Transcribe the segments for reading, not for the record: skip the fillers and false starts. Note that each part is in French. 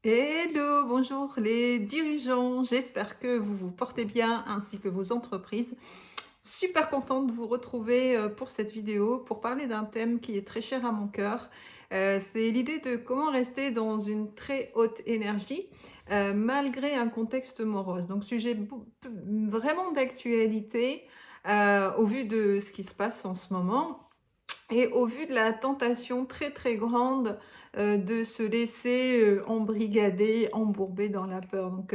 Hello, bonjour les dirigeants, j'espère que vous vous portez bien ainsi que vos entreprises. Super contente de vous retrouver pour cette vidéo pour parler d'un thème qui est très cher à mon cœur. C'est l'idée de comment rester dans une très haute énergie malgré un contexte morose. Donc sujet vraiment d'actualité au vu de ce qui se passe en ce moment. Et au vu de la tentation très, très grande, de se laisser, embrigader, embourber dans la peur. Donc,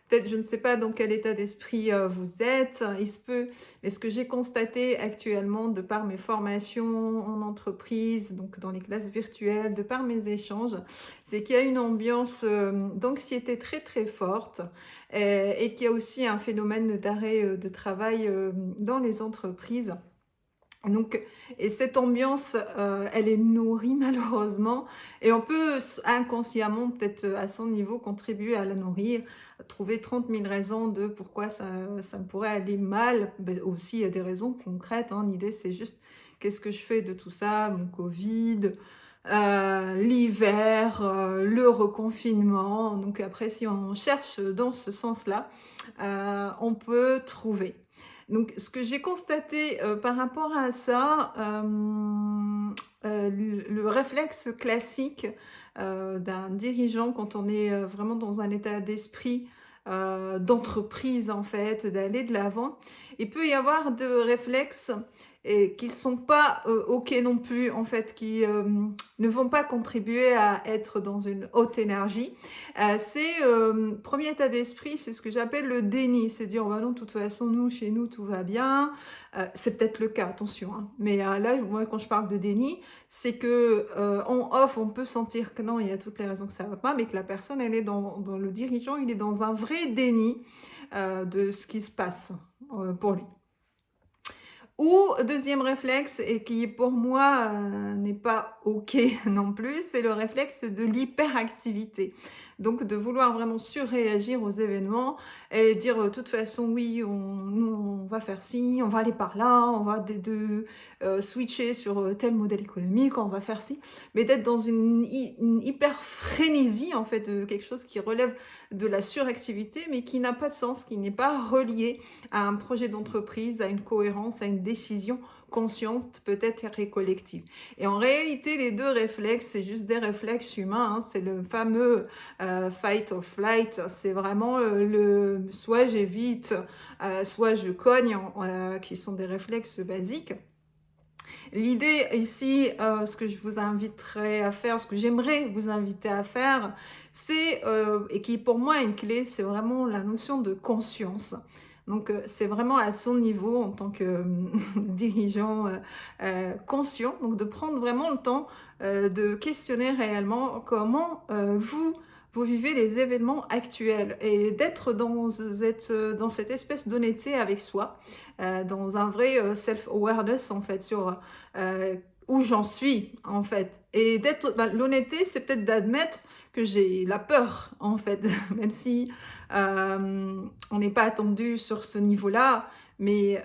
peut-être je ne sais pas dans quel état d'esprit, vous êtes, il se peut, mais ce que j'ai constaté actuellement de par mes formations en entreprise, donc dans les classes virtuelles, de par mes échanges, c'est qu'il y a une ambiance, d'anxiété très, très forte, et qu'il y a aussi un phénomène d'arrêt, de travail, dans les entreprises. Donc et cette ambiance, elle est nourrie malheureusement et on peut inconsciemment, peut-être, à son niveau, contribuer à la nourrir, trouver 30 000 raisons de pourquoi ça pourrait aller mal. Beh, aussi, il y a des raisons concrètes, hein. L'idée, c'est juste: «Qu'est-ce que je fais de tout ça?» Mon covid, l'hiver, le reconfinement. Donc après, si on cherche dans ce sens-là, on peut trouver. Donc ce que j'ai constaté, par rapport à ça, le réflexe classique, d'un dirigeant quand on est, vraiment dans un état d'esprit, d'entreprise en fait, d'aller de l'avant, il peut y avoir de réflexes et qui sont pas, OK non plus en fait, qui, ne vont pas contribuer à être dans une haute énergie. C'est, 1 état d'esprit, c'est ce que j'appelle le déni. C'est dire: «Oh bah non, de toute façon, nous, chez nous, tout va bien». C'est peut-être le cas, attention, hein. Mais, là, moi, quand je parle de déni, c'est que, en off, on peut sentir que non, il y a toutes les raisons que ça va pas, mais que la personne, elle est dans le dirigeant, il est dans un vrai déni, de ce qui se passe, pour lui. Ou deuxième réflexe et qui pour moi, n'est pas OK non plus, c'est le réflexe de l'hyperactivité. Donc de vouloir vraiment surréagir aux événements et dire, «De toute façon oui, on va faire ci, on va aller par là, on va switcher sur, tel modèle économique, on va faire ci». Mais d'être dans une hyper frénésie en fait, de quelque chose qui relève de la suractivité, mais qui n'a pas de sens, qui n'est pas relié à un projet d'entreprise, à une cohérence, à une décision consciente, peut-être et collective. Et en réalité, les 2 réflexes, c'est juste des réflexes humains, hein. C'est le fameux, fight or flight. C'est vraiment, le soit j'évite, soit je cogne, qui sont des réflexes basiques. L'idée ici, ce que je vous inviterais à faire, ce que j'aimerais vous inviter à faire, c'est, et qui pour moi est une clé, c'est vraiment la notion de conscience. Donc, c'est vraiment à son niveau en tant que, dirigeant, conscient, donc de prendre vraiment le temps, de questionner réellement comment, vous vivez les événements actuels et d'être dans cette espèce d'honnêteté avec soi, dans un vrai, self awareness en fait sur, où j'en suis en fait et d'être bah, l'honnêteté, c'est peut-être d'admettre que j'ai la peur en fait, même si, on n'est pas attendu sur ce niveau-là, mais,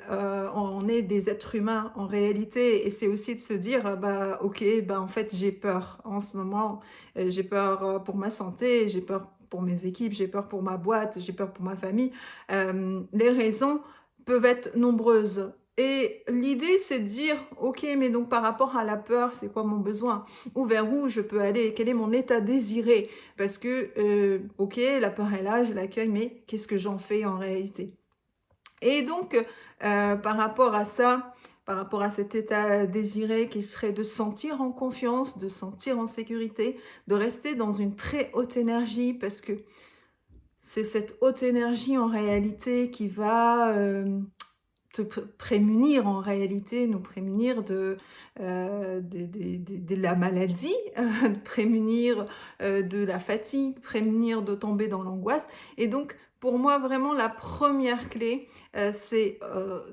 on est des êtres humains en réalité et c'est aussi de se dire, «Bah, OK, bah, en fait, j'ai peur en ce moment, j'ai peur, pour ma santé, j'ai peur pour mes équipes, j'ai peur pour ma boîte, j'ai peur pour ma famille». Les raisons peuvent être nombreuses et l'idée, c'est de dire: «OK, mais donc par rapport à la peur, c'est quoi mon besoin? Ou vers où je peux aller? Quel est mon état désiré?» Parce que, OK, la peur est là, je l'accueille, mais qu'est-ce que j'en fais en réalité? Et donc, par rapport à ça, par rapport à cet état désiré qui serait de se sentir en confiance, de se sentir en sécurité, de rester dans une très haute énergie parce que c'est cette haute énergie en réalité qui va, te prémunir en réalité, nous prémunir de la maladie, de prémunir, de la fatigue, prémunir de tomber dans l'angoisse et donc pour moi vraiment la première clé, c'est,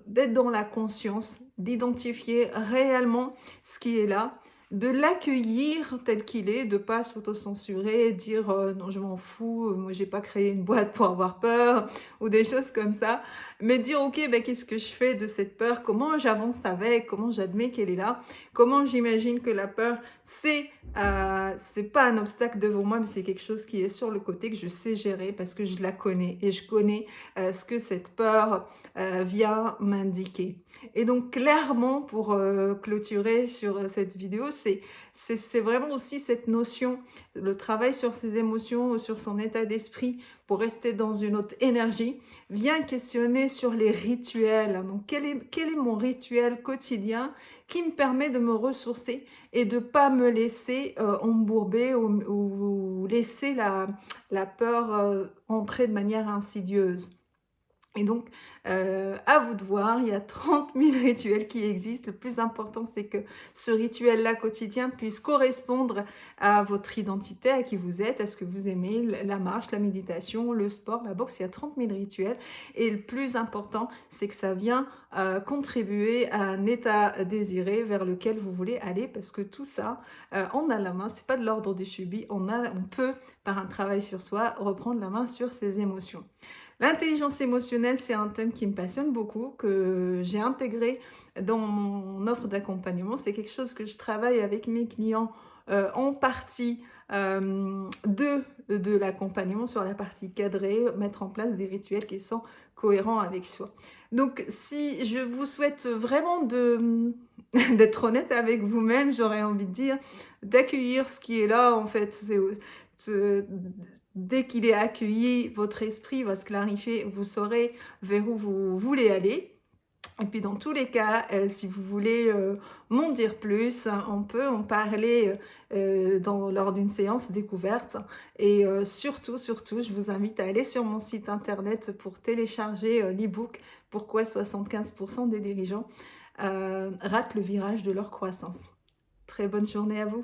d'être dans la conscience, d'identifier réellement ce qui est là, de l'accueillir tel qu'il est, de pas s'autocensurer, dire, «Non, je m'en fous, moi j'ai pas créé une boîte pour avoir peur» ou des choses comme ça. Mais dire: «OK, ben qu'est-ce que je fais de cette peur? Comment j'avance avec? Comment j'admets qu'elle est là? Comment j'imagine que la peur, c'est pas un obstacle devant moi, mais c'est quelque chose qui est sur le côté que je sais gérer parce que je la connais et je connais, ce que cette peur, vient m'indiquer». Et donc clairement pour, clôturer sur, cette vidéo, c'est vraiment aussi cette notion, le travail sur ses émotions, sur son état d'esprit pour rester dans une autre énergie, vient questionner sur les rituels, hein. Donc quel est mon rituel quotidien qui me permet de me ressourcer et de pas me laisser, embourber ou laisser la peur, entrer de manière insidieuse. Et donc, à vous de voir, il y a 30 000 rituels qui existent. Le plus important, c'est que ce rituel-là quotidien puisse correspondre à votre identité, à qui vous êtes, à ce que vous aimez, la marche, la méditation, le sport, la boxe. Il y a 30 000 rituels et le plus important, c'est que ça vient, contribuer à un état désiré vers lequel vous voulez aller parce que tout ça, on a la main, c'est pas de l'ordre du subis. On peut, par un travail sur soi, reprendre la main sur ses émotions. L'intelligence émotionnelle, c'est un thème qui me passionne beaucoup, que j'ai intégré dans mon offre d'accompagnement. C'est quelque chose que je travaille avec mes clients, en partie, de l'accompagnement sur la partie cadrée, mettre en place des rituels qui sont cohérents avec soi. Donc si je vous souhaite vraiment d'être honnête avec vous-même, j'aurais envie de dire, d'accueillir ce qui est là en fait. Ce Dès qu'il est accueilli, votre esprit va se clarifier, vous saurez vers où vous voulez aller. Et puis dans tous les cas, si vous voulez, m'en dire plus, on peut en parler, lors d'une séance découverte et surtout, surtout, je vous invite à aller sur mon site internet pour télécharger, l'e-book «Pourquoi 75% des dirigeants, ratent le virage de leur croissance». Très bonne journée à vous.